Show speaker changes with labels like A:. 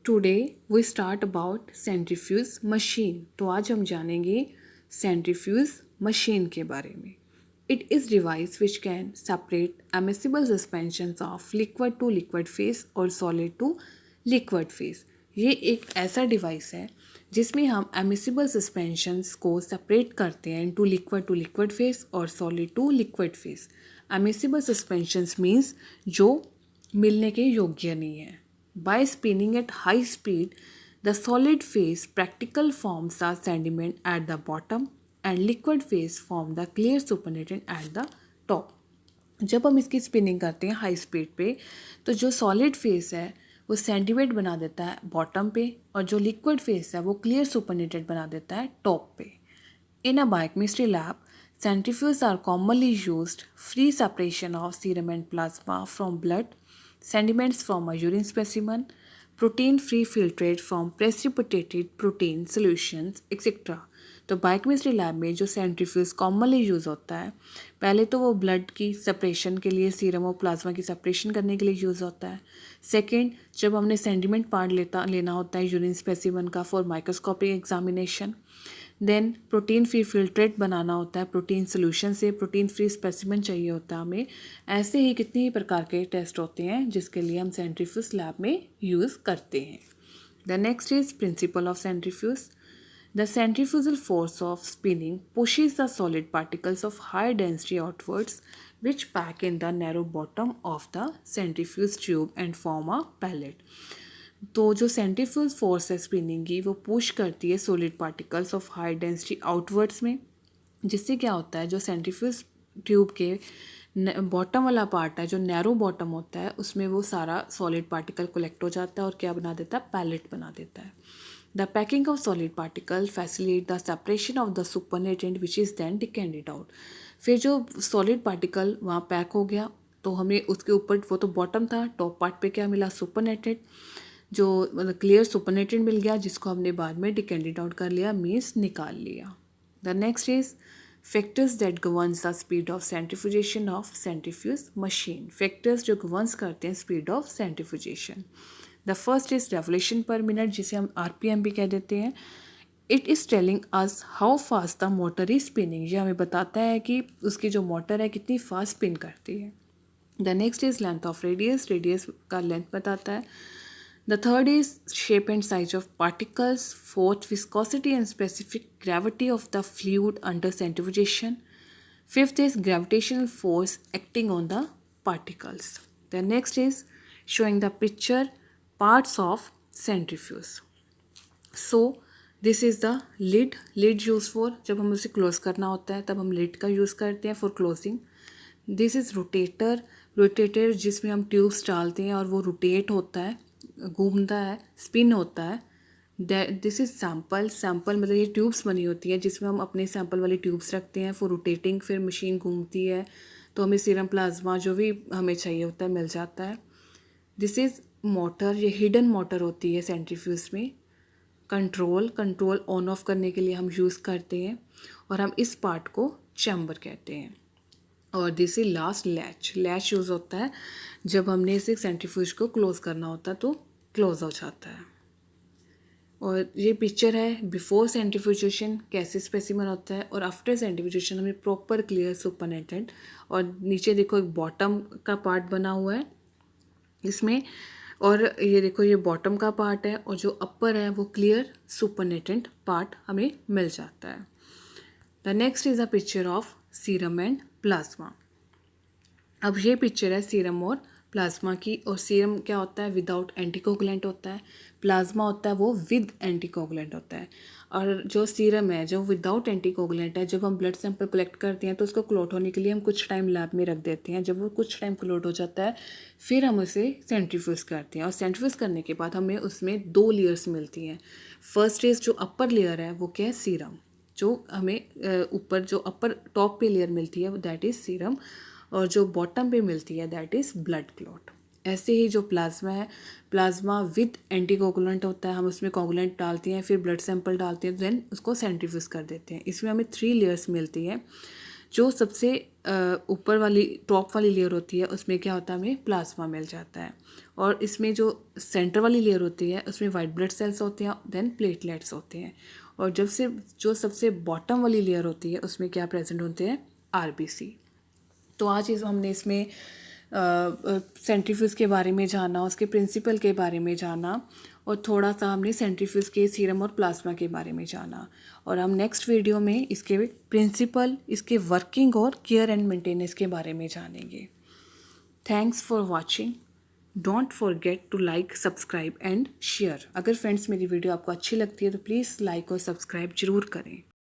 A: Today we start about centrifuge machine. तो आज हम जानेंगे सेंट्रीफ्यूज मशीन के बारे में। It is device which can separate immiscible suspensions of liquid to liquid phase और सॉलिड टू लिक्विड फेस। ये एक ऐसा डिवाइस है जिसमें हम एमिसिबल सस्पेंशंस को सेपरेट करते हैं टू लिक्विड फेस और solid to liquid phase. Immiscible suspensions means जो मिलने के योग्य नहीं है। By spinning at high speed, the solid phase practical forms the sediment at the bottom and liquid phase form the clear supernatant at the top. जब हम इसकी spinning करते हैं हाई स्पीड पे तो जो सॉलिड फेस है वो सेंटीमेट बना देता है बॉटम पे और जो लिक्विड फेस है वो क्लियर सुपरनेटेड बना देता है टॉप पे। In a biochemistry lab, centrifuges are commonly used free separation of serum and plasma from blood, sediments from a urine specimen, protein-free filtrate from precipitated protein solutions, etc. तो biochemistry lab में जो centrifuge commonly use होता है, पहले तो वो blood की separation के लिए सीरम और प्लाज्मा की सेपरेशन करने के लिए यूज़ होता है। सेकेंड, जब हमने सेंडिमेंट पार्ट लेना होता है यूरिन स्पेसिमन का for microscopic examination. Then protein free filtrate बनाना होता है प्रोटीन सोल्यूशन से, प्रोटीन फ्री स्पेसिमेन चाहिए होता है हमें। ऐसे ही कितने ही प्रकार के टेस्ट होते हैं जिसके लिए हम सेंट्रीफ्यूज लैब में यूज़ करते हैं। The next is principle of centrifuge. The centrifugal force of spinning pushes the solid particles of high density outwards, which pack in the narrow bottom of the centrifuge tube and form a pellet. तो जो centrifuge force है spinning की वो push करती है solid particles of high density outwards में, जिससे क्या होता है जो सेंट्रीफ्यूज ट्यूब के बॉटम वाला पार्ट है जो नैरो बॉटम होता है उसमें वो सारा सॉलिड पार्टिकल कलेक्ट हो जाता है और क्या बना देता है, पैलेट बना देता है। The packing of solid particle facilitate the separation of the supernatant which is then decanted out. फिर जो सॉलिड पार्टिकल वहाँ पैक हो गया तो हमें उसके ऊपर, वो तो बॉटम था, टॉप पार्ट पे क्या मिला, सुपरनेटेड, जो मतलब क्लियर सुपरनेटेड मिल गया जिसको हमने बाद में डिकेंडेड आउट कर लिया, मीन्स निकाल लिया। The next is factors that governs the speed of centrifugation of centrifuge machine. Factors जो गवर्न्स करते हैं speed of centrifugation. The first is revolution पर मिनट, जिसे हम RPM भी कह देते हैं। It is telling us how fast the motor is spinning. ये हमें बताता है कि उसकी जो मोटर है कितनी फास्ट स्पिन करती है। The next is length of radius, radius का लेंथ बताता है। The third is shape and size of particles. Fourth, viscosity and specific gravity of the fluid under centrifugation. Fifth is gravitational force acting on the particles. The next is showing the picture parts of centrifuge. So this is the lid. Lid used for जब हम उसे close करना होता है तब हम lid का use करते हैं for closing. This is rotator. Rotator जिसमें हम ट्यूब्स डालते हैं और वो रोटेट होता है, घूमता है, स्पिन होता है। This is sample. सैम्पल मतलब ये ट्यूब्स बनी होती है जिसमें हम अपने सैम्पल वाली ट्यूब्स रखते हैं फॉर रोटेटिंग, फिर मशीन घूमती है तो हमें सीरम प्लाज्मा जो भी हमें चाहिए होता है मिल जाता है। दिस इज़ मोटर, ये हिडन मोटर होती है सेंट्रीफ्यूज में। कंट्रोल ऑन ऑफ करने के लिए हम यूज़ करते हैं और हम इस पार्ट को चैम्बर कहते हैं। और this is last latch. Latch use होता है जब हमने इसे सेंट्रीफ्यूज को क्लोज करना होता है तो क्लोज हो जाता है। और ये पिक्चर है बिफोर सेंट्रीफ्यूजेशन कैसे स्पेसिमन होता है और आफ्टर सेंट्रीफ्यूजेशन हमें प्रॉपर क्लियर सुपरनेटेंट। और नीचे देखो एक बॉटम का पार्ट बना हुआ है इसमें, और ये देखो ये बॉटम का पार्ट है और जो अपर है वो क्लियर सुपरनेटेंट पार्ट हमें मिल जाता है। The next is a picture of serum and plasma. अब ये पिक्चर है सीरम और प्लाज्मा की, और सीरम क्या होता है, विदाउट एंटीकोगुलेंट होता है। प्लाज्मा होता है वो विद एंटीकोगुलेंट होता है। और जो सीरम है जो विदाउट एंटीकोगुलेंट है, जब हम ब्लड सैंपल कलेक्ट करते हैं तो उसको क्लोट होने के लिए हम कुछ टाइम लैब में रख देते हैं। जब वो कुछ टाइम क्लोट हो जाता है फिर हम उसे सेंट्रीफ्यूज करते हैं, और सेंट्रीफ्यूज करने के बाद हमें उसमें 2 लेयर्स मिलती हैं। फर्स्ट इज जो अपर लेयर है वो क्या है, सीरम। जो हमें ऊपर जो अपर टॉप पे लेयर मिलती है दैट इज़ सीरम, और जो बॉटम पे मिलती है दैट इज़ ब्लड क्लॉट। ऐसे ही जो प्लाज्मा है, प्लाज्मा विद एंटीकोगुलेंट होता है, हम उसमें कोगुलेंट डालते हैं फिर ब्लड सैंपल डालते हैं देन उसको सेंट्रीफ्यूज कर देते हैं। इसमें हमें 3 लेयर्स मिलती हैं। जो सबसे ऊपर वाली टॉप वाली लेयर होती है उसमें क्या होता है, हमें प्लाज्मा मिल जाता है। और इसमें जो सेंटर वाली लेयर होती है उसमें वाइट ब्लड सेल्स होते हैं, देन प्लेटलेट्स होते हैं। और जब से जो सबसे बॉटम वाली लेयर होती है उसमें क्या प्रेजेंट होते हैं, आरबीसी। तो आज हमने इसमें सेंट्रीफ्यूज के बारे में जाना, उसके प्रिंसिपल के बारे में जाना, और थोड़ा सा हमने सेंट्रीफ्यूज के सीरम और प्लाज्मा के बारे में जाना। और हम नेक्स्ट वीडियो में इसके प्रिंसिपल, इसके वर्किंग और केयर एंड मेंटेनेंस के बारे में जानेंगे। Thanks for watching. Don't forget to like, subscribe and share. अगर फ्रेंड्स मेरी वीडियो आपको अच्छी लगती है तो प्लीज़ लाइक और सब्सक्राइब ज़रूर करें।